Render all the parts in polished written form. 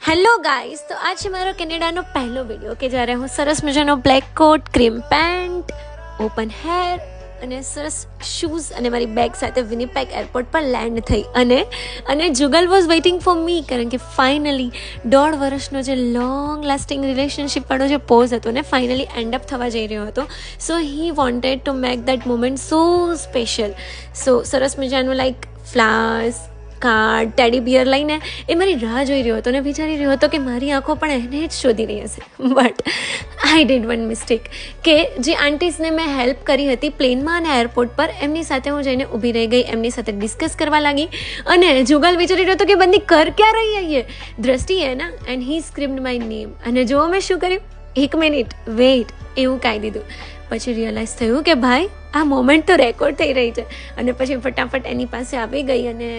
Hello guys, તો આ છે મારો કેનેડાનો પહેલો વિડીયો કે જ્યારે હું સરસ મજાનો black coat, cream pant, open hair અને સરસ શૂઝ અને મારી બેગ સાથે વિનીપેગ એરપોર્ટ પર લેન્ડ થઈ અને Jugal was waiting for me, કારણ કે ફાઇનલી 1.5 વર્ષનો જે લોંગ લાસ્ટિંગ રિલેશનશિપવાળો જે પોઝ હતો ને ફાઇનલી એન્ડ અપ થવા જઈ રહ્યો હતો. So he wanted to make that moment so special. So સરસ મજાનું like flowers, card, teddy bear લઈને એ મારી રાહ જોઈ રહ્યો હતો અને વિચારી રહ્યો હતો કે મારી આંખો પણ એને જ શોધી રહી હશે. But I did one mistake કે જે આંટીઝને મેં હેલ્પ કરી હતી પ્લેનમાં અને એરપોર્ટ પર, એમની સાથે હું જઈને ઊભી રહી ગઈ, એમની સાથે ડિસ્કસ કરવા લાગી અને જુગલ વિચારી રહ્યો હતો કે બંદી કર ક્યાં રહી આઈએ, દ્રષ્ટિ હે ના, એન્ડ હી સ્ક્રિપ્ડ માય નેમ. અને જો મેં શું કર્યું, 1 મિનિટ વેઇટ એવું કહી દીધું. પછી રિયલાઇઝ થયું કે ભાઈ આ મોમેન્ટ તો રેકોર્ડ થઈ રહી છે, અને પછી ફટાફટ એની પાસે આવી ગઈ અને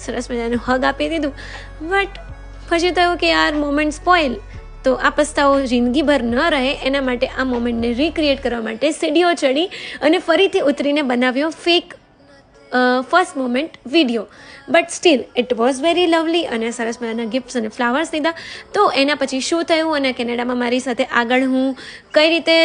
સરસ મજાનું હગ આપી દીધું. બટ પછી થયું કે યાર મોમેન્ટ સ્પોઇલ, તો આ પસ્તાવો જિંદગીભર ન રહે એના માટે આ મોમેન્ટને રિક્રિએટ કરવા માટે સીડીઓ ચડી અને ફરીથી ઉતરીને બનાવ્યો fake first moment video. But still it was very lovely અને સરસ મજાના ગિફ્ટ્સ અને ફ્લાવર્સ લીધા. તો એના પછી શું થયું અને કેનેડામાં મારી સાથે આગળ હું કઈ રીતે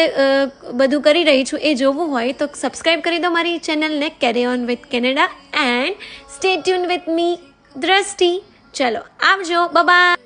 બધું કરી રહી છું એ જોવું હોય તો સબસ્ક્રાઈબ કરી દો મારી ચેનલને કેરી on with Canada and stay tune with me દ્રષ્ટિ. ચલો આવજો, બાય.